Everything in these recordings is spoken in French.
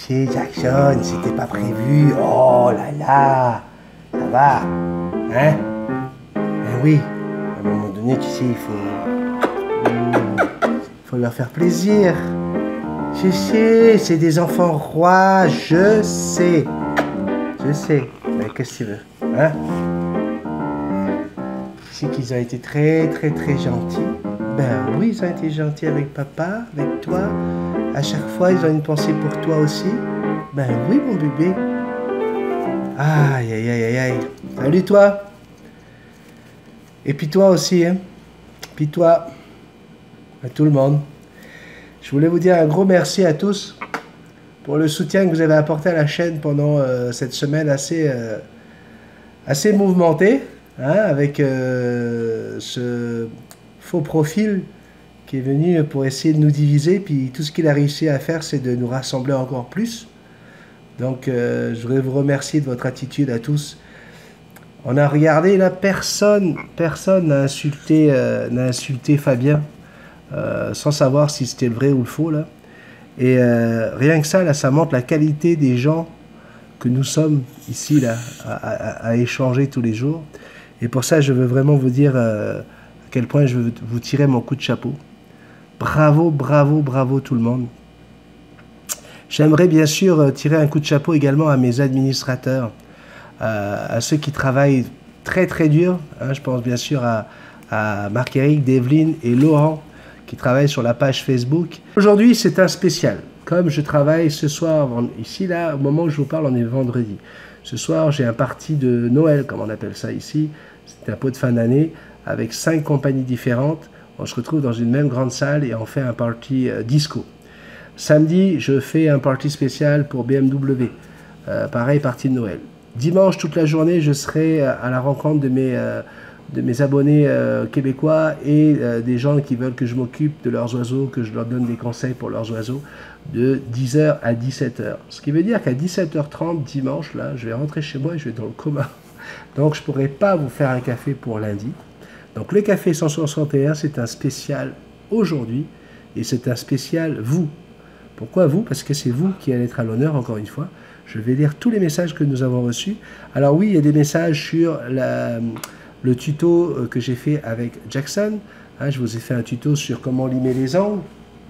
sais, Jackson, c'était pas prévu. Oh là là, ça va, hein? Eh oui, à un moment donné, tu sais, il faut leur faire plaisir. Je sais, c'est des enfants rois, je sais. Je sais, mais qu'est-ce que tu veux, hein? Je sais qu'ils ont été très gentils. Ben oui, ils ont été gentils avec papa, avec toi. À chaque fois, ils ont une pensée pour toi aussi. Ben oui, mon bébé. Aïe, aïe, aïe, aïe, aïe. Salut, toi. Et puis toi aussi, hein. Puis toi. À tout le monde. Je voulais vous dire un gros merci à tous pour le soutien que vous avez apporté à la chaîne pendant cette semaine assez mouvementée, hein, avec ce faux profil qui est venu pour essayer de nous diviser, puis tout ce qu'il a réussi à faire, c'est de nous rassembler encore plus. Donc, je voudrais vous remercier de votre attitude à tous. On a regardé, là, personne n'a insulté Fabien, sans savoir si c'était le vrai ou le faux, là. Et rien que ça, là, ça montre la qualité des gens que nous sommes ici, là, à échanger tous les jours. Et pour ça, je veux vraiment vous dire à quel point je veux vous tirer mon coup de chapeau. Bravo, bravo, bravo tout le monde. J'aimerais bien sûr tirer un coup de chapeau également à mes administrateurs, à ceux qui travaillent très dur. Hein, je pense bien sûr à Marc-Éric, Develyne et Laurent qui travaillent sur la page Facebook. Aujourd'hui, c'est un spécial. Comme je travaille ce soir, ici, là, au moment où je vous parle, on est vendredi. Ce soir, j'ai un party de Noël, comme on appelle ça ici. C'est un pot de fin d'année avec 5 compagnies différentes. On se retrouve dans une même grande salle et on fait un party disco. Samedi, je fais un party spécial pour BMW. Pareil, party de Noël. Dimanche, toute la journée, je serai à la rencontre de mes abonnés québécois et des gens qui veulent que je m'occupe de leurs oiseaux, que je leur donne des conseils pour leurs oiseaux, de 10h à 17h. Ce qui veut dire qu'à 17h30 dimanche, là, je vais rentrer chez moi et je vais dans le coma. Donc, je ne pourrai pas vous faire un café pour lundi. Donc, le café 161, c'est un spécial aujourd'hui et c'est un spécial vous. Pourquoi vous? Parce que c'est vous qui allez être à l'honneur, encore une fois. Je vais lire tous les messages que nous avons reçus. Alors oui, il y a des messages sur le tuto que j'ai fait avec Jackson. Hein, je vous ai fait un tuto sur comment limer les angles.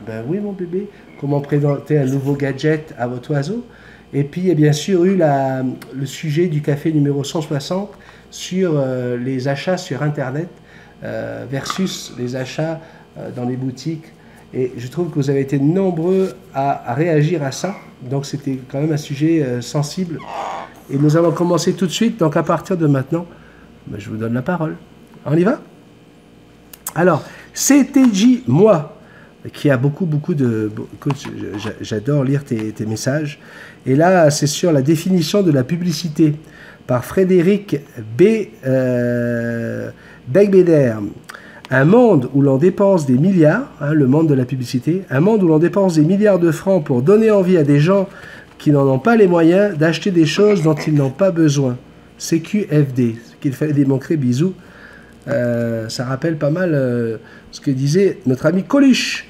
Ben oui, mon bébé. Comment présenter un nouveau gadget à votre oiseau. Et puis, il y a bien sûr eu le sujet du café numéro 160 sur les achats sur Internet versus les achats dans les boutiques. Et je trouve que vous avez été nombreux à réagir à ça. Donc, c'était quand même un sujet sensible. Et nous allons commencer tout de suite. Donc, à partir de maintenant, ben, je vous donne la parole. On y va? Alors, CTJ, moi, qui a beaucoup de... Écoute, j'adore lire tes messages. Et là, c'est sur la définition de la publicité par Frédéric Becbéder. Un monde où l'on dépense des milliards, hein, le monde de la publicité, un monde où l'on dépense des milliards de francs pour donner envie à des gens qui n'en ont pas les moyens d'acheter des choses dont ils n'ont pas besoin. CQFD, ce qu'il fallait démontrer, bisous. Ça rappelle pas mal ce que disait notre ami Coluche.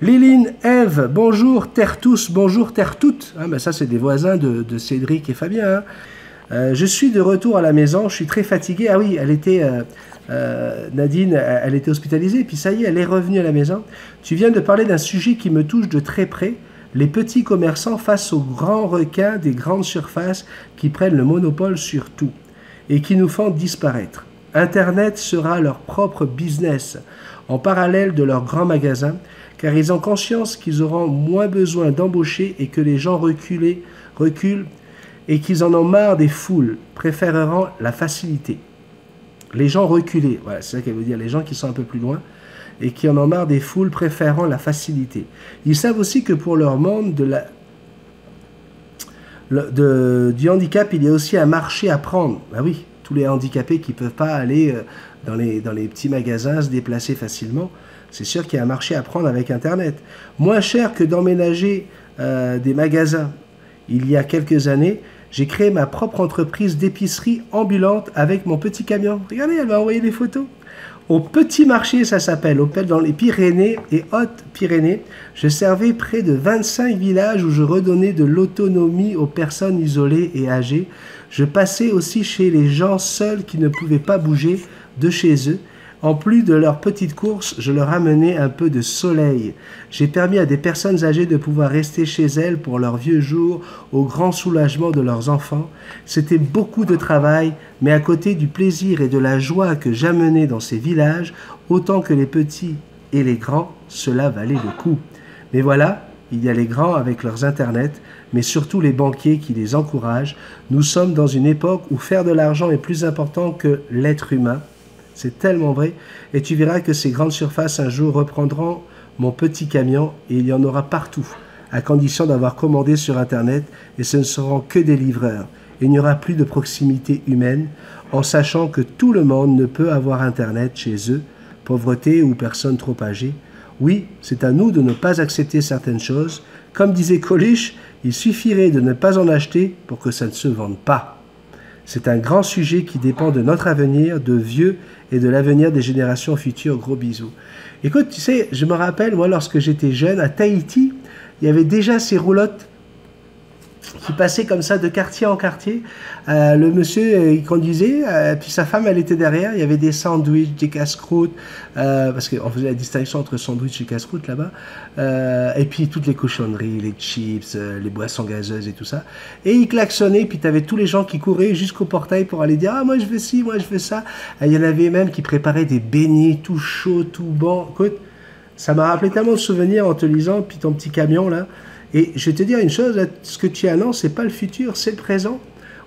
Liline, Eve, bonjour Terre tous, bonjour Terre toutes. Ah, ben ça, c'est des voisins de Cédric et Fabien. Hein. Je suis de retour à la maison, je suis très fatigué. Ah oui, elle était... Nadine, elle était hospitalisée, puis ça y est, elle est revenue à la maison. Tu viens de parler d'un sujet qui me touche de très près, les petits commerçants face aux grands requins des grandes surfaces qui prennent le monopole sur tout et qui nous font disparaître. Internet sera leur propre business en parallèle de leurs grands magasins, car ils ont conscience qu'ils auront moins besoin d'embaucher et que les gens reculent et qu'ils en ont marre des foules, préféreront la facilité. Les gens reculés, voilà, c'est ça qu'elle veut dire, les gens qui sont un peu plus loin et qui en ont marre des foules préférant la facilité. Ils savent aussi que pour leur monde du handicap, il y a aussi un marché à prendre. Ben oui, tous les handicapés qui ne peuvent pas aller dans les petits magasins, se déplacer facilement, c'est sûr qu'il y a un marché à prendre avec Internet. Moins cher que d'emménager des magasins. Il y a quelques années, j'ai créé ma propre entreprise d'épicerie ambulante avec mon petit camion. Regardez, elle m'a envoyé des photos. Au Petit Marché, ça s'appelle, dans les Pyrénées et Hautes-Pyrénées, je servais près de 25 villages où je redonnais de l'autonomie aux personnes isolées et âgées. Je passais aussi chez les gens seuls qui ne pouvaient pas bouger de chez eux. En plus de leurs petites courses, je leur amenais un peu de soleil. J'ai permis à des personnes âgées de pouvoir rester chez elles pour leurs vieux jours, au grand soulagement de leurs enfants. C'était beaucoup de travail, mais à côté du plaisir et de la joie que j'amenais dans ces villages, autant que les petits et les grands, cela valait le coup. Mais voilà, il y a les grands avec leurs internets, mais surtout les banquiers qui les encouragent. Nous sommes dans une époque où faire de l'argent est plus important que l'être humain. C'est tellement vrai. Et tu verras que ces grandes surfaces un jour reprendront mon petit camion et il y en aura partout, à condition d'avoir commandé sur Internet, et ce ne seront que des livreurs. Il n'y aura plus de proximité humaine, en sachant que tout le monde ne peut avoir Internet chez eux, pauvreté ou personne trop âgée. Oui, c'est à nous de ne pas accepter certaines choses. Comme disait Coluche, il suffirait de ne pas en acheter pour que ça ne se vende pas. C'est un grand sujet qui dépend de notre avenir, de vieux, et de l'avenir des générations futures. Gros bisous. Écoute, tu sais, je me rappelle, moi, lorsque j'étais jeune, à Tahiti, il y avait déjà ces roulottes qui passaient comme ça de quartier en quartier. Le monsieur, il conduisait, puis sa femme, elle était derrière. Il y avait des sandwichs, des casse-croûtes, parce qu'on faisait la distinction entre sandwich et casse-croûte là-bas. Et puis toutes les cochonneries, les chips, les boissons gazeuses et tout ça. Et il klaxonnait, puis tu avais tous les gens qui couraient jusqu'au portail pour aller dire « Ah, moi je veux ci, moi je veux ça ». Il y en avait même qui préparaient des beignets tout chauds, tout bon. Écoute, ça m'a rappelé tellement de souvenirs en te lisant, puis ton petit camion là. Et je vais te dire une chose, ce que tu annonces, ce n'est pas le futur, c'est le présent.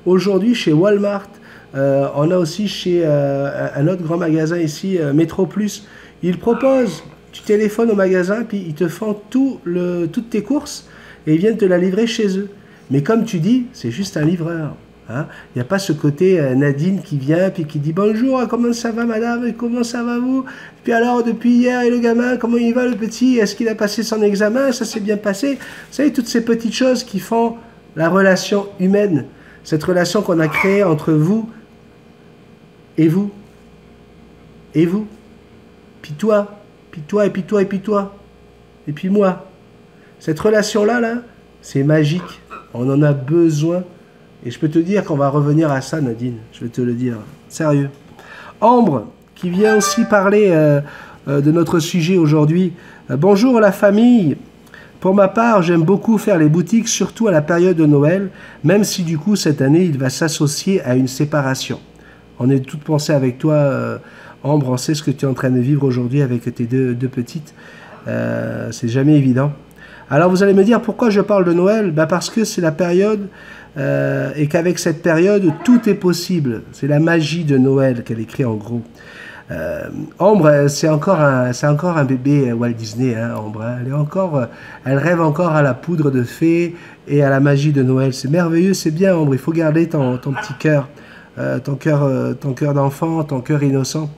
Aujourd'hui, chez Walmart, on a aussi chez un autre grand magasin ici, Metro Plus, ils proposent, tu téléphones au magasin, puis ils te font toutes tes courses, et ils viennent te la livrer chez eux. Mais comme tu dis, c'est juste un livreur. Hein. Il n'y a pas ce côté Nadine qui vient, puis qui dit « Bonjour, comment ça va madame, comment ça va vous ?» Puis alors, depuis hier, et le gamin, comment il va le petit? Est-ce qu'il a passé son examen? Ça s'est bien passé? Vous savez, toutes ces petites choses qui font la relation humaine. Cette relation qu'on a créée entre vous et vous. Et vous. Puis toi. Puis toi, et puis toi, et puis toi. Et puis moi. Cette relation-là, là, c'est magique. On en a besoin. Et je peux te dire qu'on va revenir à ça, Nadine. Je vais te le dire. Sérieux. Ambre, qui vient aussi parler de notre sujet aujourd'hui. Bonjour la famille. Pour ma part, j'aime beaucoup faire les boutiques, surtout à la période de Noël, même si du coup, cette année, il va s'associer à une séparation. On est toutes pensées avec toi, Ambre, on sait ce que tu es en train de vivre aujourd'hui avec tes deux petites. C'est jamais évident. Alors vous allez me dire, pourquoi je parle de Noël? Parce que c'est la période, et qu'avec cette période, tout est possible. C'est la magie de Noël qu'elle écrit en gros. Ambre, c'est encore un bébé Walt Disney, hein, Ambre. Elle rêve encore à la poudre de fée et à la magie de Noël. C'est merveilleux, c'est bien, Ambre. Il faut garder ton petit cœur, ton cœur d'enfant, ton cœur innocent.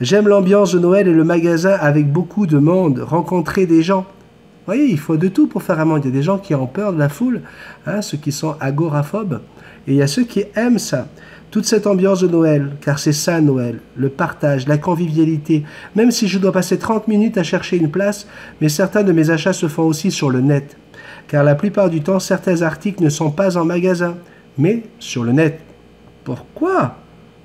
J'aime l'ambiance de Noël et le magasin avec beaucoup de monde, rencontrer des gens. Vous voyez, il faut de tout pour faire un monde. Il y a des gens qui ont peur de la foule, hein, ceux qui sont agoraphobes, et il y a ceux qui aiment ça. Toute cette ambiance de Noël, car c'est ça Noël, le partage, la convivialité, même si je dois passer 30 minutes à chercher une place, mais certains de mes achats se font aussi sur le net, car la plupart du temps, certains articles ne sont pas en magasin, mais sur le net. Pourquoi?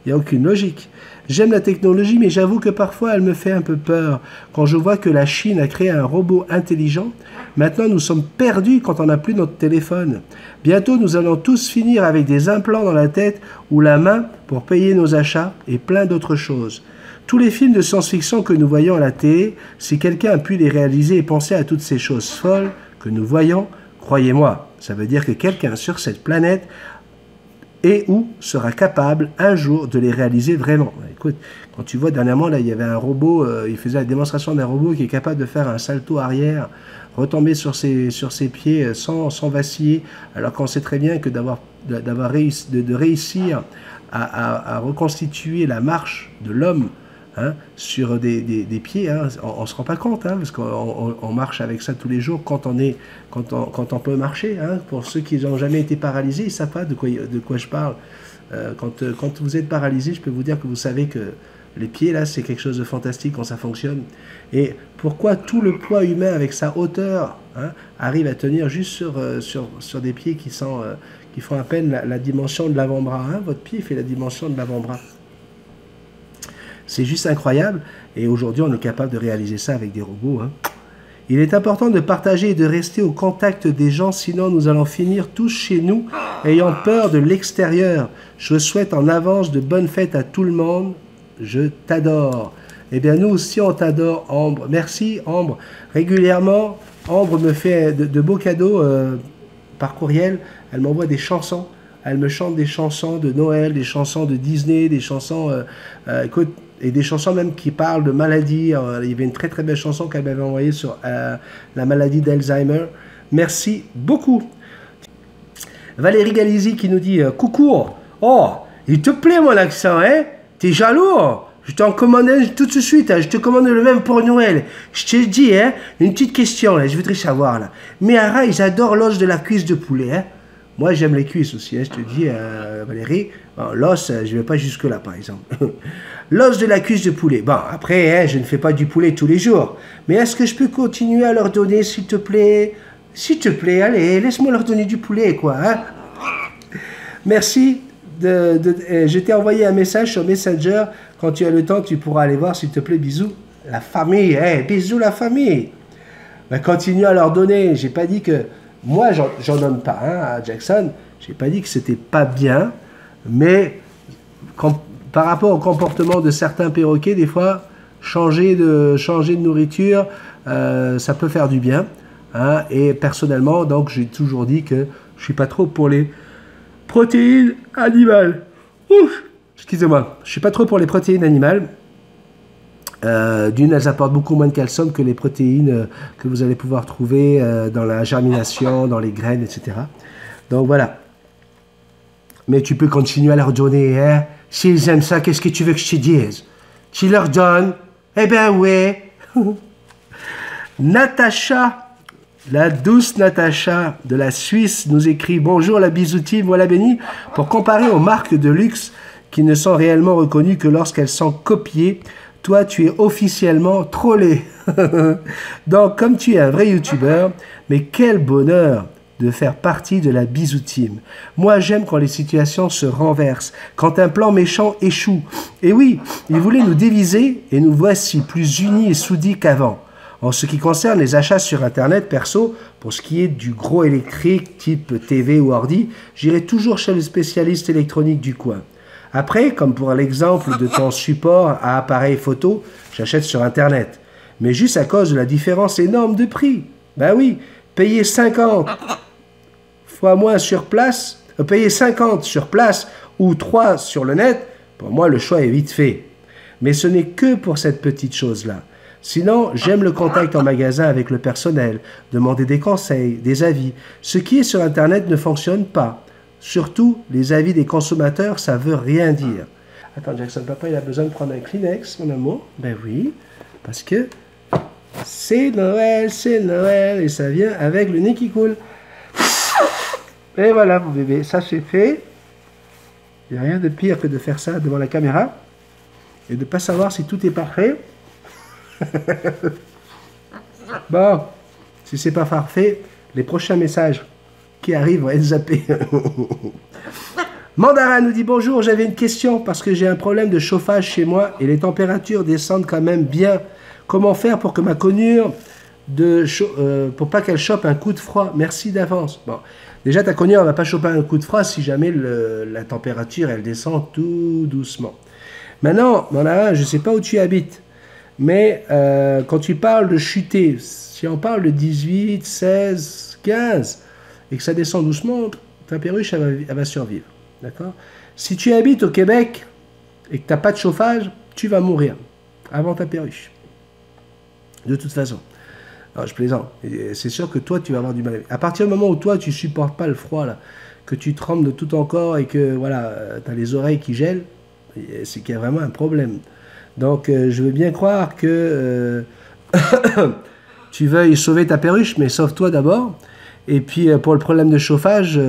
Il n'y a aucune logique. J'aime la technologie, mais j'avoue que parfois elle me fait un peu peur. Quand je vois que la Chine a créé un robot intelligent, maintenant nous sommes perdus quand on n'a plus notre téléphone. Bientôt nous allons tous finir avec des implants dans la tête ou la main pour payer nos achats et plein d'autres choses. Tous les films de science-fiction que nous voyons à la télé, si quelqu'un a pu les réaliser et penser à toutes ces choses folles que nous voyons, croyez-moi, ça veut dire que quelqu'un sur cette planète et ou sera capable un jour de les réaliser vraiment. Écoute, quand tu vois dernièrement, là, il y avait un robot, il faisait la démonstration d'un robot qui est capable de faire un salto arrière, retomber sur ses pieds sans vaciller, alors qu'on sait très bien que de réussir à reconstituer la marche de l'homme, hein, sur des pieds, hein, on ne se rend pas compte, hein, parce qu'on marche avec ça tous les jours quand on peut marcher. Hein. Pour ceux qui n'ont jamais été paralysés, ils ne savent pas de quoi je parle. Quand vous êtes paralysé, je peux vous dire que vous savez que Les pieds, là, c'est quelque chose de fantastique quand ça fonctionne. Et pourquoi tout le poids humain, avec sa hauteur, hein, arrive à tenir juste sur des pieds qui font à peine la dimension de l'avant-bras, hein? Votre pied fait la dimension de l'avant-bras. C'est juste incroyable. Et aujourd'hui, on est capable de réaliser ça avec des robots, hein. Il est important de partager et de rester au contact des gens, sinon nous allons finir tous chez nous, ayant peur de l'extérieur. Je souhaite en avance de bonnes fêtes à tout le monde. Je t'adore. Eh bien, nous aussi, on t'adore, Ambre. Merci, Ambre. Régulièrement, Ambre me fait de beaux cadeaux par courriel. Elle m'envoie des chansons. Elle me chante des chansons de Noël, des chansons de Disney, des chansons... écoute, et des chansons même qui parlent de maladies. Il y avait une très très belle chanson qu'elle m'avait envoyée sur la maladie d'Alzheimer. Merci beaucoup. Valérie Galizi qui nous dit « Coucou, oh, il te plaît mon accent, hein? T'es jaloux? Je t'en commande un tout de suite, hein. Je te commande le même pour Noël. Je te dis, hein, une petite question, là, je voudrais savoir, là. Mais Ara, ils adorent l'os de la cuisse de poulet, hein. Moi, j'aime les cuisses aussi, hein, je te dis, Valérie. Bon, l'os, je ne vais pas jusque-là, par exemple. L'os de la cuisse de poulet. Bon, après, hein, je ne fais pas du poulet tous les jours. Mais est-ce que je peux continuer à leur donner, s'il te plaît? S'il te plaît, allez, laisse-moi leur donner du poulet, quoi, hein. Merci. Je t'ai envoyé un message sur Messenger. Quand tu as le temps, tu pourras aller voir, s'il te plaît. Bisous. La famille, hey, bisous la famille. Ben, continue à leur donner. J'ai pas dit que... Moi, j'en donne pas, hein, à Jackson. J'ai pas dit que c'était pas bien. Mais par rapport au comportement de certains perroquets, des fois, changer de nourriture, ça peut faire du bien. Hein, et personnellement, donc, j'ai toujours dit que je suis pas trop pour les protéines animales. Ouf, excusez-moi, je suis pas trop pour les protéines animales. D'une, elles apportent beaucoup moins de calcium que les protéines que vous allez pouvoir trouver dans la germination, dans les graines, etc. Donc voilà. Mais tu peux continuer à leur donner, hein. S'ils aiment ça, qu'est-ce que tu veux que je te dise? Tu leur donnes? Eh ben ouais. Natacha, la douce Natacha de la Suisse nous écrit « Bonjour la bisoutine, voilà béni. Pour comparer aux marques de luxe qui ne sont réellement reconnues que lorsqu'elles sont copiées, toi, tu es officiellement trollé. Donc, comme tu es un vrai youtubeur, mais quel bonheur de faire partie de la Bisou Team. Moi, j'aime quand les situations se renversent, quand un plan méchant échoue. Et oui, ils voulaient nous diviser et nous voici plus unis et soudés qu'avant. En ce qui concerne les achats sur Internet, perso, pour ce qui est du gros électrique, type TV ou ordi, j'irai toujours chez le spécialiste électronique du coin. Après, comme pour l'exemple de ton support à appareil photo, j'achète sur Internet. Mais juste à cause de la différence énorme de prix. Ben oui, payer 50 fois moins sur place, payer 50 sur place ou 3 sur le net, pour moi le choix est vite fait. Mais ce n'est que pour cette petite chose-là. Sinon, j'aime le contact en magasin avec le personnel, demander des conseils, des avis. Ce qui est sur Internet ne fonctionne pas. Surtout, les avis des consommateurs, ça veut rien dire. Attends, Jackson, papa, il a besoin de prendre un Kleenex, mon amour. Ben oui, parce que c'est Noël, et ça vient avec le nez qui coule. Et voilà, mon bébé, ça c'est fait. Il n'y a rien de pire que de faire ça devant la caméra et de ne pas savoir si tout est parfait. Bon, si c'est pas parfait, les prochains messages qui arrivent vont être zappés. Mandara nous dit bonjour, j'avais une question parce que j'ai un problème de chauffage chez moi et les températures descendent quand même bien. Comment faire pour que ma conure pour pas qu'elle chope un coup de froid? Merci d'avance. Bon, déjà ta conure ne va pas choper un coup de froid si jamais la température elle descend tout doucement. Maintenant, Mandara, je ne sais pas où tu habites, mais quand tu parles de chuter, si on parle de 18, 16, 15 et que ça descend doucement, ta perruche elle va survivre. D'accord? Si tu habites au Québec et que tu n'as pas de chauffage, tu vas mourir avant ta perruche. De toute façon. Alors, je plaisante. C'est sûr que toi, tu vas avoir du mal. À partir du moment où toi, tu ne supportes pas le froid, là, que tu trembles de tout ton corps et que voilà, tu as les oreilles qui gèlent, c'est qu'il y a vraiment un problème. Donc, je veux bien croire que tu veuilles sauver ta perruche, mais sauve-toi d'abord. Et puis, pour le problème de chauffage,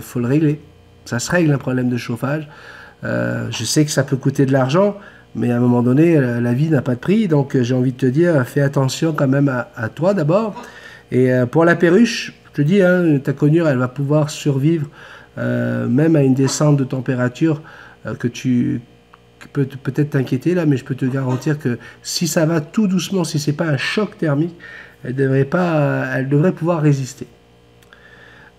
faut le régler. Ça se règle, un problème de chauffage. Je sais que ça peut coûter de l'argent, Mais à un moment donné, la vie n'a pas de prix, donc j'ai envie de te dire, fais attention quand même à toi d'abord. Et pour la perruche, je te dis, hein, ta conure, elle va pouvoir survivre même à une descente de température que tu peut peut-être t'inquiéter là, mais je peux te garantir que si ça va tout doucement, si c'est pas un choc thermique, elle devrait pouvoir résister.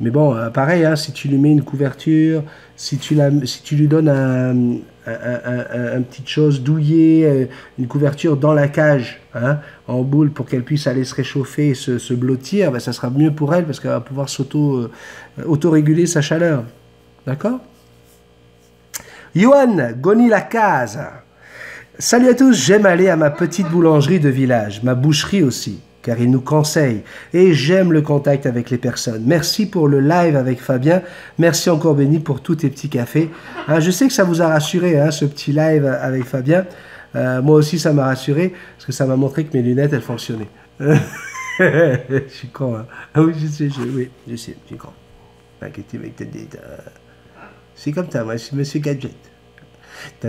Mais bon, pareil, hein, si tu lui mets une couverture, si tu lui donnes un petite chose douillée, une couverture dans la cage, hein, en boule, pour qu'elle puisse aller se réchauffer et se blottir, ben, ça sera mieux pour elle parce qu'elle va pouvoir auto-réguler sa chaleur. D'accord? Johan Goni la case. Salut à tous, j'aime aller à ma petite boulangerie de village, ma boucherie aussi, car il nous conseille, et j'aime le contact avec les personnes. Merci pour le live avec Fabien, merci encore Benny pour tous tes petits cafés. Hein, je sais que ça vous a rassuré, hein, ce petit live avec Fabien. Moi aussi ça m'a rassuré, parce que ça m'a montré que mes lunettes, elles fonctionnaient. Je suis con, hein. Ah oui, je sais, je suis con. C'est comme ça, moi je suis Monsieur Gadget. Et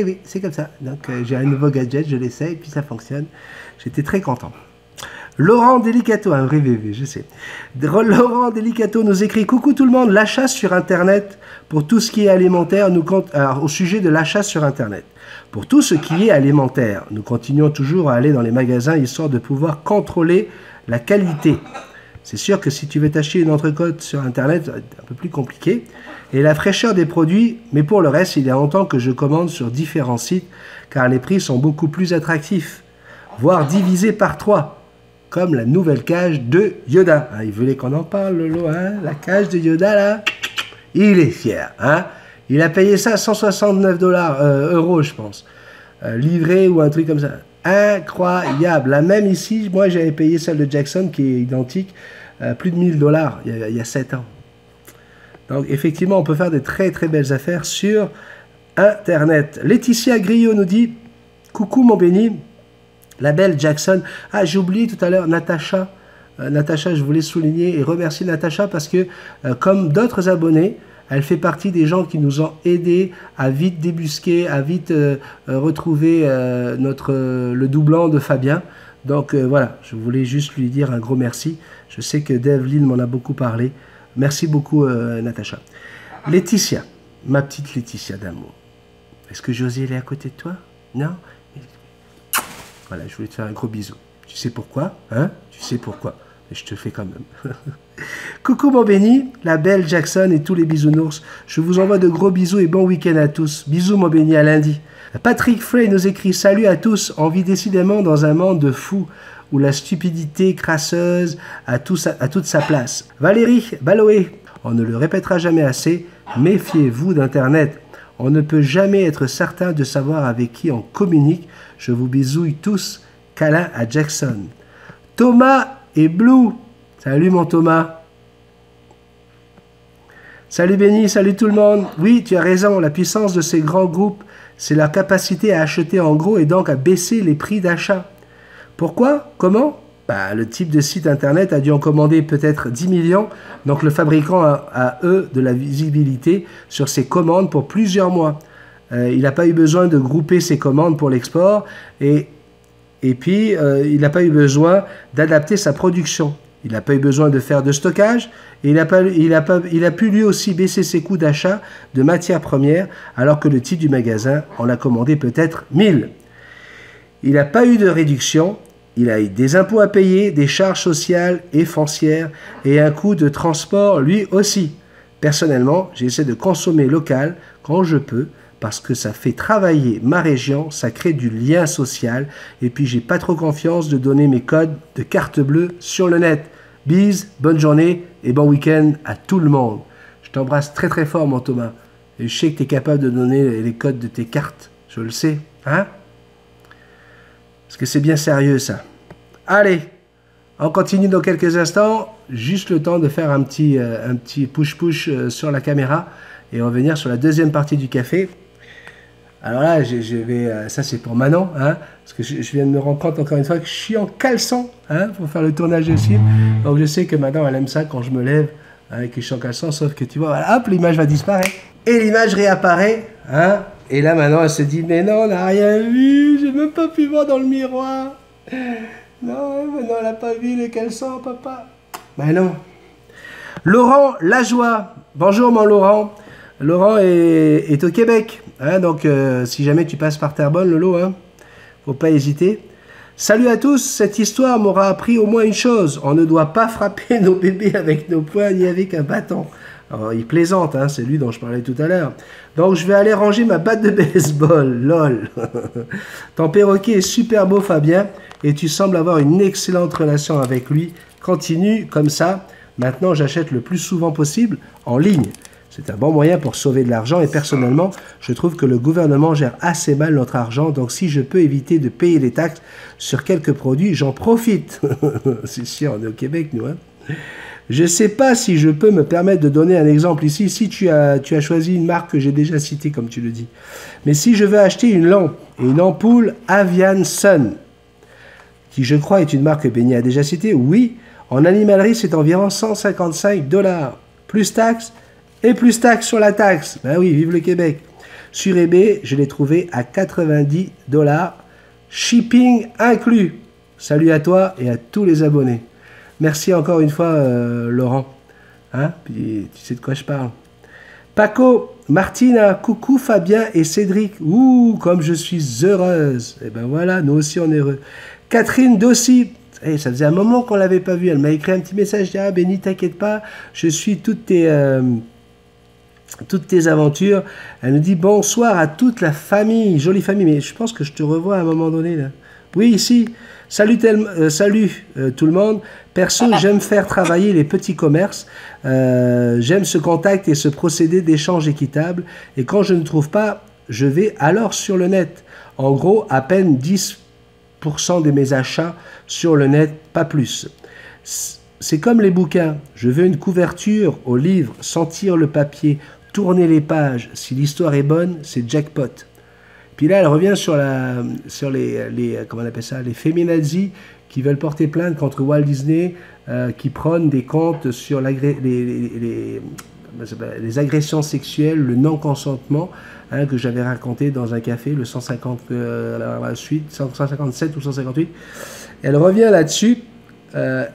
oui, c'est comme ça. Donc j'ai un nouveau gadget, je l'essaye, puis ça fonctionne. J'étais très content. Laurent Delicato, un vrai bébé, je sais. Laurent Delicato nous écrit: coucou tout le monde, l'achat sur Internet pour tout ce qui est alimentaire, alors, au sujet de l'achat sur Internet. Pour tout ce qui est alimentaire, nous continuons toujours à aller dans les magasins histoire de pouvoir contrôler la qualité. C'est sûr que si tu veux t'acheter une entrecôte sur Internet, ça va être un peu plus compliqué. Et la fraîcheur des produits, mais pour le reste, il y a longtemps que je commande sur différents sites, car les prix sont beaucoup plus attractifs, voire divisés par 3, comme la nouvelle cage de Yoda. Ah, il voulait qu'on en parle, Lolo, hein, la cage de Yoda, là, il est fier. Hein, il a payé ça 169 euros, je pense, livré ou un truc comme ça. Incroyable. La même ici, moi j'avais payé celle de Jackson qui est identique, plus de 1000 $, il y a 7 ans. Donc effectivement, on peut faire des très très belles affaires sur Internet. Laetitia Griot nous dit: coucou mon béni, la belle Jackson. Ah, j'ai oublié tout à l'heure Natacha. Natacha, je voulais souligner et remercier Natacha parce que comme d'autres abonnés, elle fait partie des gens qui nous ont aidés à vite débusquer, à vite retrouver le doublant de Fabien. Donc voilà, je voulais juste lui dire un gros merci. Je sais que Devlin m'en a beaucoup parlé. Merci beaucoup Natacha. Laetitia, ma petite Laetitia d'amour. Est-ce que Josiel est à côté de toi? Non? Voilà, je voulais te faire un gros bisou. Tu sais pourquoi? Hein? Tu sais pourquoi? Et je te fais quand même. Coucou mon béni, la belle Jackson et tous les bisounours. Je vous envoie de gros bisous et bon week-end à tous. Bisous mon béni, à lundi. Patrick Frey nous écrit: salut à tous, on vit décidément dans un monde de fous où la stupidité crasseuse a toute sa place. Valérie Baloé, on ne le répétera jamais assez, méfiez-vous d'Internet. On ne peut jamais être certain de savoir avec qui on communique. Je vous bisouille tous. Câlin à Jackson. Thomas et Blue. Salut mon Thomas. Salut Benny, salut tout le monde. Oui, tu as raison, la puissance de ces grands groupes, c'est leur capacité à acheter en gros et donc à baisser les prix d'achat. Pourquoi? Comment? Bah, le type de site internet a dû en commander peut-être 10 millions, donc le fabricant a eux de la visibilité sur ses commandes pour plusieurs mois. Il n'a pas eu besoin de grouper ses commandes pour l'export et puis il n'a pas eu besoin d'adapter sa production. Il n'a pas eu besoin de faire de stockage et il a pu lui aussi baisser ses coûts d'achat de matières premières alors que le type du magasin en a commandé peut-être 1000. Il n'a pas eu de réduction, il a eu des impôts à payer, des charges sociales et foncières et un coût de transport lui aussi. Personnellement, j'essaie de consommer local quand je peux parce que ça fait travailler ma région, ça crée du lien social et puis j'ai pas trop confiance de donner mes codes de carte bleue sur le net. Bise, bonne journée et bon week-end à tout le monde. Je t'embrasse très très fort mon Thomas et je sais que tu es capable de donner les codes de tes cartes, je le sais, hein? Parce que c'est bien sérieux ça. Allez, on continue dans quelques instants, juste le temps de faire un petit push-push sur la caméra et revenir sur la deuxième partie du café. Alors là, ça c'est pour Manon, hein, parce que je viens de me rendre compte encore une fois que je suis en caleçon, hein, pour faire le tournage de film. Donc je sais que Manon, elle aime ça quand je me lève, hein, et que je suis en caleçon, sauf que tu vois, voilà, hop, l'image va disparaître. Et l'image réapparaît, hein. Et là, maintenant, elle se dit, mais non, on n'a rien vu, j'ai même pas pu voir dans le miroir. Non, maintenant, elle n'a pas vu les caleçons, papa. Ben non. Laurent Lajoie. Bonjour, mon Laurent. Laurent est au Québec. Hein, donc, si jamais tu passes par Terrebonne, Lolo, hein, faut pas hésiter. Salut à tous, cette histoire m'aura appris au moins une chose. On ne doit pas frapper nos bébés avec nos poings ni avec un bâton. Alors, il plaisante, hein, c'est lui dont je parlais tout à l'heure. Donc, je vais aller ranger ma batte de baseball. Lol. Ton perroquet est super beau, Fabien, et tu sembles avoir une excellente relation avec lui. Continue comme ça. Maintenant, j'achète le plus souvent possible en ligne. C'est un bon moyen pour sauver de l'argent et personnellement, je trouve que le gouvernement gère assez mal notre argent. Donc, si je peux éviter de payer les taxes sur quelques produits, j'en profite. C'est sûr, on est au Québec, nous, hein. Je ne sais pas si je peux me permettre de donner un exemple ici. Si tu as choisi une marque que j'ai déjà citée, comme tu le dis. Mais si je veux acheter une lampe et une ampoule Avian Sun, qui je crois est une marque que Benny a déjà citée, oui, en animalerie, c'est environ 155$. Plus taxes et plus taxes sur la taxe. Ben oui, vive le Québec. Sur eBay, je l'ai trouvé à 90$. Shipping inclus. Salut à toi et à tous les abonnés. Merci encore une fois, Laurent. Hein? Puis, tu sais de quoi je parle. Paco, Martina, coucou Fabien et Cédric. Ouh, comme je suis heureuse. Et ben voilà, nous aussi on est heureux. Catherine Dossi. Hey, ça faisait un moment qu'on ne l'avait pas vue. Elle m'a écrit un petit message. Je dis, ah Benny, t'inquiète pas, je suis toutes tes aventures. Elle nous dit bonsoir à toute la famille, jolie famille. Mais je pense que je te revois à un moment donné là. Oui, ici. Salut, tout le monde. Perso, j'aime faire travailler les petits commerces. J'aime ce contact et ce procédé d'échange équitable. Et quand je ne trouve pas, je vais alors sur le net. En gros, à peine 10% de mes achats sur le net, pas plus. C'est comme les bouquins. Je veux une couverture au livre, sentir le papier, tourner les pages. Si l'histoire est bonne, c'est jackpot. Puis là, elle revient sur les comment on appelle ça, les féminazis qui veulent porter plainte contre Walt Disney, qui prônent des comptes sur les agressions sexuelles, le non-consentement, hein, que j'avais raconté dans un café, le 157 ou 158. Elle revient là-dessus,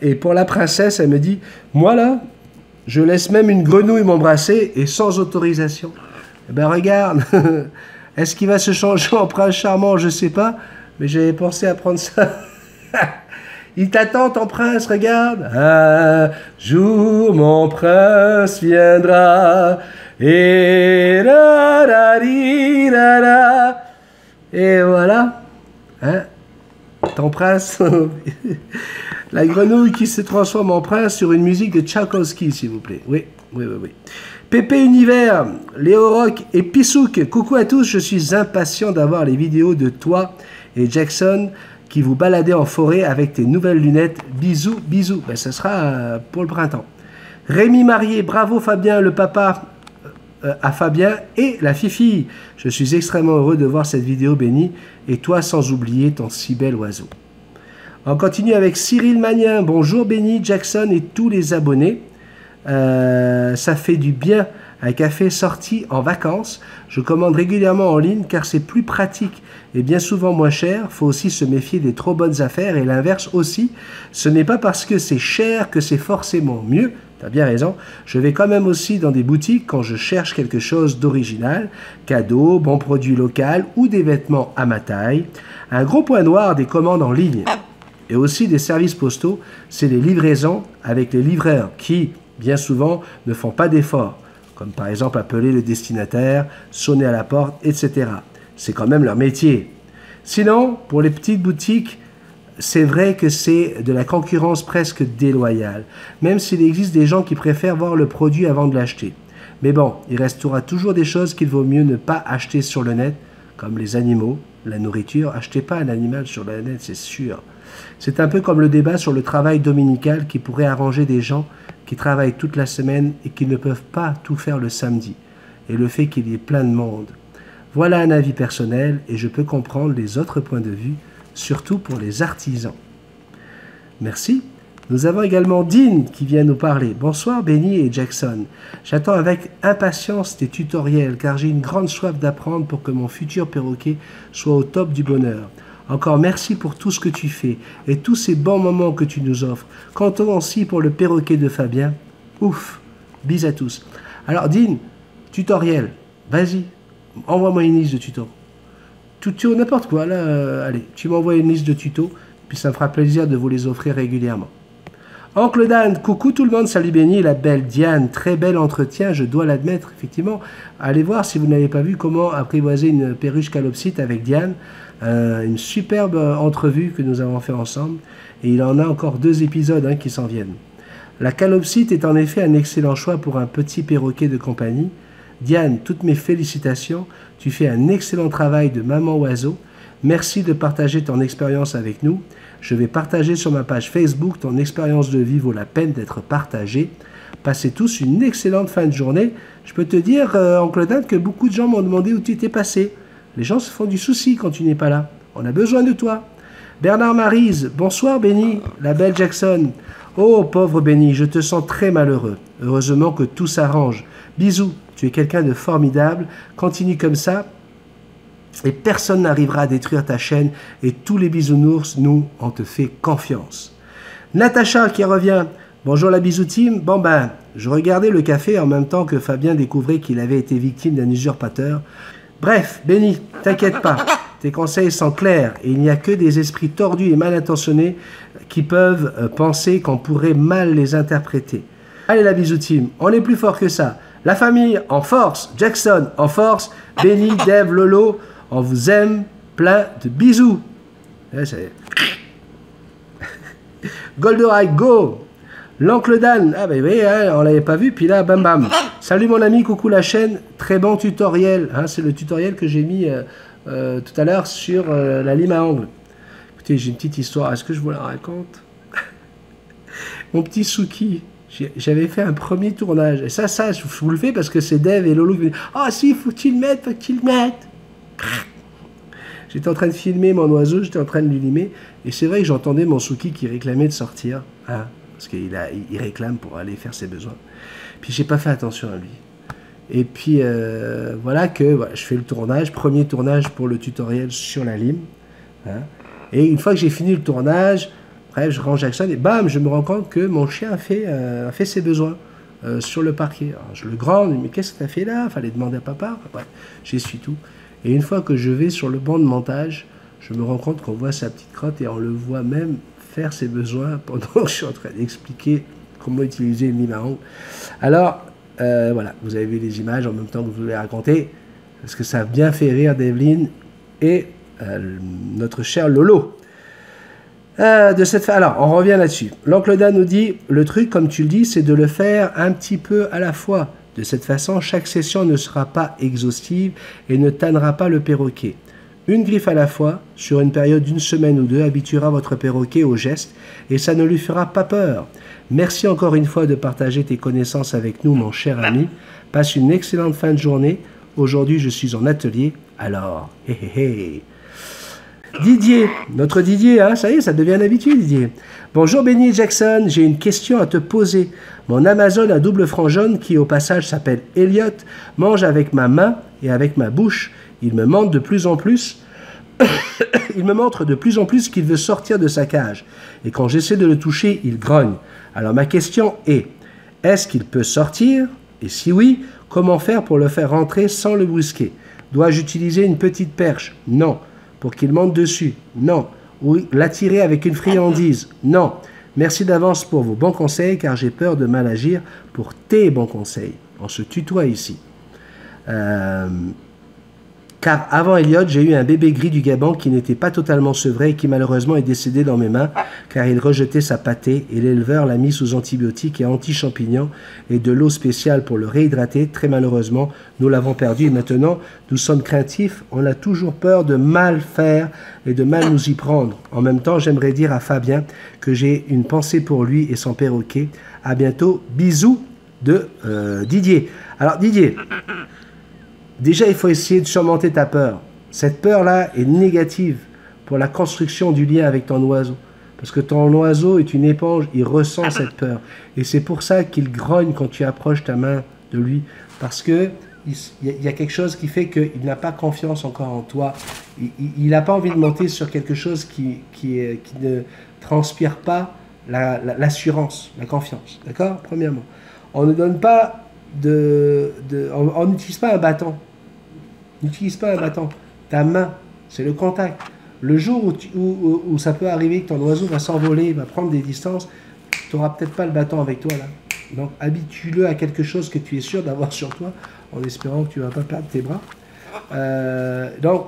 et pour la princesse, elle me dit, moi là, je laisse même une grenouille m'embrasser, et sans autorisation. Eh ben regarde. Est-ce qu'il va se changer en prince charmant? Je ne sais pas, mais j'avais pensé à prendre ça. Il t'attend, ton prince, regarde. Un jour, mon prince viendra. Et et voilà. Hein? Ton prince. La grenouille qui se transforme en prince sur une musique de Tchaïkovski, s'il vous plaît. Oui, oui, oui, oui. Pépé Univers, Léo Rock et Pissouk, coucou à tous, je suis impatient d'avoir les vidéos de toi et Jackson qui vous baladez en forêt avec tes nouvelles lunettes. Bisous, bisous. Ben, ça sera pour le printemps. Rémi Marié, bravo Fabien, le papa à Fabien et la Fifi. Je suis extrêmement heureux de voir cette vidéo, Benny, et toi sans oublier ton si bel oiseau. On continue avec Cyril Magnin. Bonjour Benny, Jackson et tous les abonnés. Ça fait du bien, un café sorti en vacances. Je commande régulièrement en ligne car c'est plus pratique et bien souvent moins cher. Faut aussi se méfier des trop bonnes affaires et l'inverse aussi. Ce n'est pas parce que c'est cher que c'est forcément mieux. T'as bien raison. Je vais quand même aussi dans des boutiques quand je cherche quelque chose d'original, cadeau, bon produit local ou des vêtements à ma taille. Un gros point noir des commandes en ligne et aussi des services postaux, c'est les livraisons avec les livreurs qui bien souvent, ne font pas d'efforts, comme par exemple appeler le destinataire, sonner à la porte, etc. C'est quand même leur métier. Sinon, pour les petites boutiques, c'est vrai que c'est de la concurrence presque déloyale, même s'il existe des gens qui préfèrent voir le produit avant de l'acheter. Mais bon, il restera toujours des choses qu'il vaut mieux ne pas acheter sur le net, comme les animaux, la nourriture. Achetez pas un animal sur le net, c'est sûr. C'est un peu comme le débat sur le travail dominical qui pourrait arranger des gens qui travaillent toute la semaine et qui ne peuvent pas tout faire le samedi, et le fait qu'il y ait plein de monde. Voilà un avis personnel et je peux comprendre les autres points de vue, surtout pour les artisans. Merci. Nous avons également Dean qui vient nous parler. Bonsoir Benny et Jackson. J'attends avec impatience tes tutoriels car j'ai une grande soif d'apprendre pour que mon futur perroquet soit au top du bonheur. Encore merci pour tout ce que tu fais et tous ces bons moments que tu nous offres. Comptons aussi pour le perroquet de Fabien. Ouf, bis à tous. Alors Dean, tutoriel, vas-y, envoie-moi une liste de tutos. Tuto, n'importe quoi, là, allez, tu m'envoies une liste de tutos, puis ça me fera plaisir de vous les offrir régulièrement. Oncle Dan, coucou tout le monde, salut Benny, la belle Diane, très bel entretien, je dois l'admettre, effectivement. Allez voir si vous n'avez pas vu comment apprivoiser une perruche calopsite avec Diane, une superbe entrevue que nous avons fait ensemble, et il en a encore 2 épisodes qui s'en viennent. La calopsite est en effet un excellent choix pour un petit perroquet de compagnie. Diane, toutes mes félicitations, tu fais un excellent travail de maman oiseau, merci de partager ton expérience avec nous. Je vais partager sur ma page Facebook ton expérience de vie vaut la peine d'être partagée. Passez tous une excellente fin de journée. Je peux te dire, Oncle Dan, que beaucoup de gens m'ont demandé où tu étais passé. Les gens se font du souci quand tu n'es pas là. On a besoin de toi. Bernard Maryse, bonsoir Benny, la belle Jackson. Oh pauvre Benny, je te sens très malheureux. Heureusement que tout s'arrange. Bisous, tu es quelqu'un de formidable. Continue comme ça. Et personne n'arrivera à détruire ta chaîne. Et tous les bisounours, nous, on te fait confiance. Natacha qui revient. Bonjour la bisou team. Bon ben, je regardais le café en même temps que Fabien découvrait qu'il avait été victime d'un usurpateur. Bref, Benny, t'inquiète pas. Tes conseils sont clairs et il n'y a que des esprits tordus et mal intentionnés qui peuvent penser qu'on pourrait mal les interpréter. Allez la bisou team, on est plus fort que ça. La famille en force, Jackson en force, Benny, Dave, Lolo, on vous aime, plein de bisous. Goldorak, go. L'oncle Dan, ah ben oui, on l'avait pas vu, puis là, bam bam. Salut mon ami, coucou la chaîne, très bon tutoriel. C'est le tutoriel que j'ai mis tout à l'heure sur la lime à ongles. Écoutez, j'ai une petite histoire, est-ce que je vous la raconte? Mon petit Suki, j'avais fait un premier tournage. Et ça, je vous le fais parce que c'est Dave et Lolo qui me disent « Ah si, faut que tu le mettes, faut que tu le mettes !» J'étais en train de filmer mon oiseau, j'étais en train de lui limer. Et c'est vrai que j'entendais mon Suki qui réclamait de sortir. Parce qu'il réclame pour aller faire ses besoins. Puis j'ai pas fait attention à lui. Et puis voilà que je fais le tournage, premier tournage pour le tutoriel sur la lime. Et une fois que j'ai fini le tournage, bref, je range Jackson et bam, je me rends compte que mon chien a fait ses besoins sur le parquet. Alors, je le grande, mais qu'est-ce que tu as fait là? Fallait demander à papa. Bref, j'essuie tout. Et une fois que je vais sur le banc de montage, je me rends compte qu'on voit sa petite crotte et on le voit même faire ses besoins pendant que je suis en train d'expliquer comment utiliser une lime à ongles. Alors, voilà, vous avez vu les images en même temps que je vous les raconter, parce que ça a bien fait rire Develyne et notre cher Lolo. Alors, on revient là-dessus. L'oncle Dan nous dit, le truc, comme tu le dis, c'est de le faire un petit peu à la fois. De cette façon, chaque session ne sera pas exhaustive et ne tannera pas le perroquet. Une griffe à la fois, sur une période d'1 semaine ou 2, habituera votre perroquet au geste et ça ne lui fera pas peur. Merci encore une fois de partager tes connaissances avec nous, mon cher ami. Passe une excellente fin de journée. Aujourd'hui, je suis en atelier, alors, hé hé hé. Didier, notre Didier, ça y est, ça devient une habitude, Didier. Bonjour Benny et Jackson, j'ai une question à te poser. Mon Amazon à double front jaune, qui au passage s'appelle Elliot, mange avec ma main et avec ma bouche. Il me montre de plus en plus qu'il veut sortir de sa cage. Et quand j'essaie de le toucher, il grogne. Alors ma question est-ce qu'il peut sortir? Et si oui, comment faire pour le faire rentrer sans le brusquer? Dois-je utiliser une petite perche? Non. Pour qu'il monte dessus? Non. Ou l'attirer avec une friandise? Non. Merci d'avance pour vos bons conseils, car j'ai peur de mal agir pour tes bons conseils. On se tutoie ici. Car avant Elliot, j'ai eu un bébé gris du Gabon qui n'était pas totalement sevré et qui malheureusement est décédé dans mes mains car il rejetait sa pâtée et l'éleveur l'a mis sous antibiotiques et anti-champignons et de l'eau spéciale pour le réhydrater. Très malheureusement, nous l'avons perdu et maintenant nous sommes craintifs. On a toujours peur de mal faire et de mal nous y prendre. En même temps, j'aimerais dire à Fabien que j'ai une pensée pour lui et son perroquet. À bientôt. Bisous de Didier. Alors Didier... Déjà, il faut essayer de surmonter ta peur. Cette peur-là est négative pour la construction du lien avec ton oiseau. Parce que ton oiseau est une éponge, il ressent cette peur. Et c'est pour ça qu'il grogne quand tu approches ta main de lui. Parce que il y a quelque chose qui fait qu'il n'a pas confiance encore en toi. Il n'a pas envie de monter sur quelque chose qui ne transpire pas l'assurance, la confiance. D'accord? Premièrement. On ne donne pas on n'utilise pas un bâton. N'utilise pas un bâton. Ta main, c'est le contact. Le jour où ça peut arriver que ton oiseau va s'envoler, va prendre des distances, tu n'auras peut-être pas le bâton avec toi là. Donc habitue-le à quelque chose que tu es sûr d'avoir sur toi, en espérant que tu ne vas pas perdre tes bras. Donc,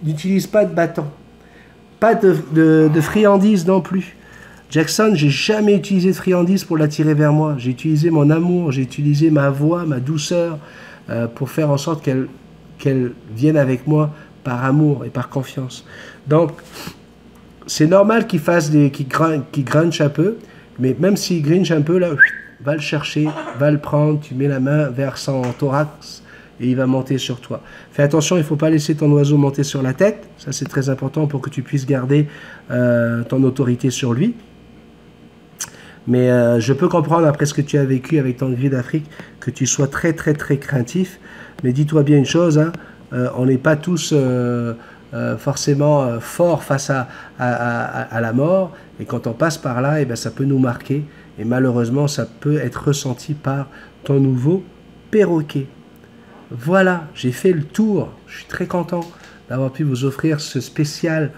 n'utilise pas de bâton. Pas de friandises non plus. Jackson, j'ai jamais utilisé de friandises pour l'attirer vers moi. J'ai utilisé mon amour, j'ai utilisé ma voix, ma douceur, pour faire en sorte qu'elle vienne avec moi par amour et par confiance. Donc, c'est normal qu'il grunche un peu, mais même s'il grinche un peu, là, va le chercher, va le prendre, tu mets la main vers son thorax et il va monter sur toi. Fais attention, il ne faut pas laisser ton oiseau monter sur la tête, ça c'est très important pour que tu puisses garder ton autorité sur lui. Mais je peux comprendre, après ce que tu as vécu avec ton gris d'Afrique, que tu sois très très très craintif. Mais dis-toi bien une chose, hein, on n'est pas tous forcément forts face à la mort. Et quand on passe par là, eh ben, ça peut nous marquer. Et malheureusement, ça peut être ressenti par ton nouveau perroquet. Voilà, j'ai fait le tour. Je suis très content d'avoir pu vous offrir ce spécial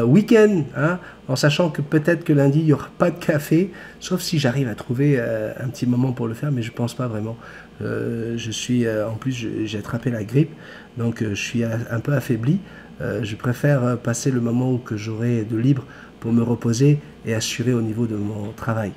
week-end, hein, en sachant que peut-être que lundi, il n'y aura pas de café, sauf si j'arrive à trouver un petit moment pour le faire, mais je ne pense pas vraiment. Je suis, en plus, j'ai attrapé la grippe, donc je suis un peu affaibli. Je préfère passer le moment où que j'aurai de libre pour me reposer et assurer au niveau de mon travail.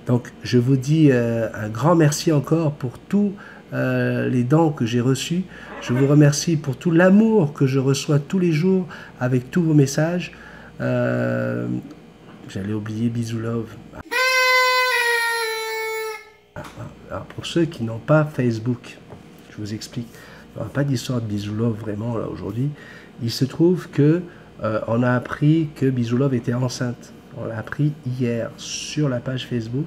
Donc, je vous dis un grand merci encore pour tous les dons que j'ai reçus. Je vous remercie pour tout l'amour que je reçois tous les jours avec tous vos messages. J'allais oublier Bisous Love. Alors, pour ceux qui n'ont pas Facebook, je vous explique. Il n'y aura pas d'histoire de Bisous Love vraiment là aujourd'hui. Il se trouve que on a appris que Bisous Love était enceinte. On l'a appris hier sur la page Facebook.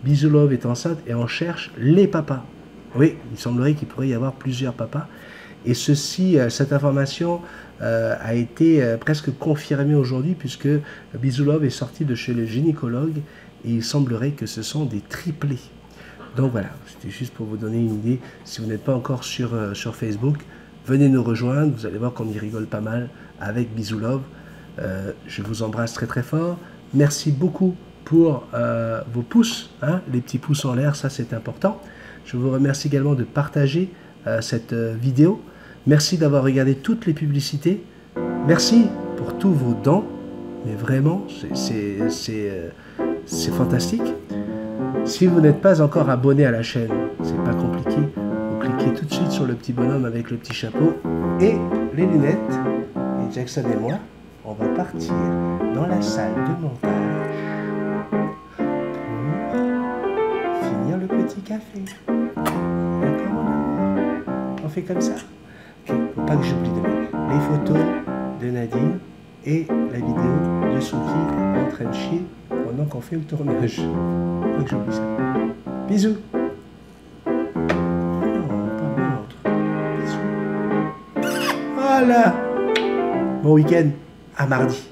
Bisous Love est enceinte et on cherche les papas. Oui, il semblerait qu'il pourrait y avoir plusieurs papas. Et cette information a été presque confirmée aujourd'hui puisque Bisous Love est sorti de chez le gynécologue et il semblerait que ce sont des triplés. Donc voilà, c'était juste pour vous donner une idée. Si vous n'êtes pas encore sur Facebook, venez nous rejoindre. Vous allez voir qu'on y rigole pas mal avec Bisous Love. Je vous embrasse très très fort. Merci beaucoup pour vos pouces, hein, les petits pouces en l'air, ça c'est important. Je vous remercie également de partager cette vidéo. Merci d'avoir regardé toutes les publicités. Merci pour tous vos dons. Mais vraiment, c'est fantastique. Si vous n'êtes pas encore abonné à la chaîne, c'est pas compliqué. Vous cliquez tout de suite sur le petit bonhomme avec le petit chapeau et les lunettes. Et Jackson et moi, on va partir dans la salle de montage pour finir le petit café. D'accord? On fait comme ça? Ok, faut pas que j'oublie de mettre les photos de Nadine et la vidéo de Suki en train de chier pendant qu'on fait le tournage. Faut pas que j'oublie ça. Bisous. Non, pas l'autre. Bisous. Voilà. Bon week-end. À mardi.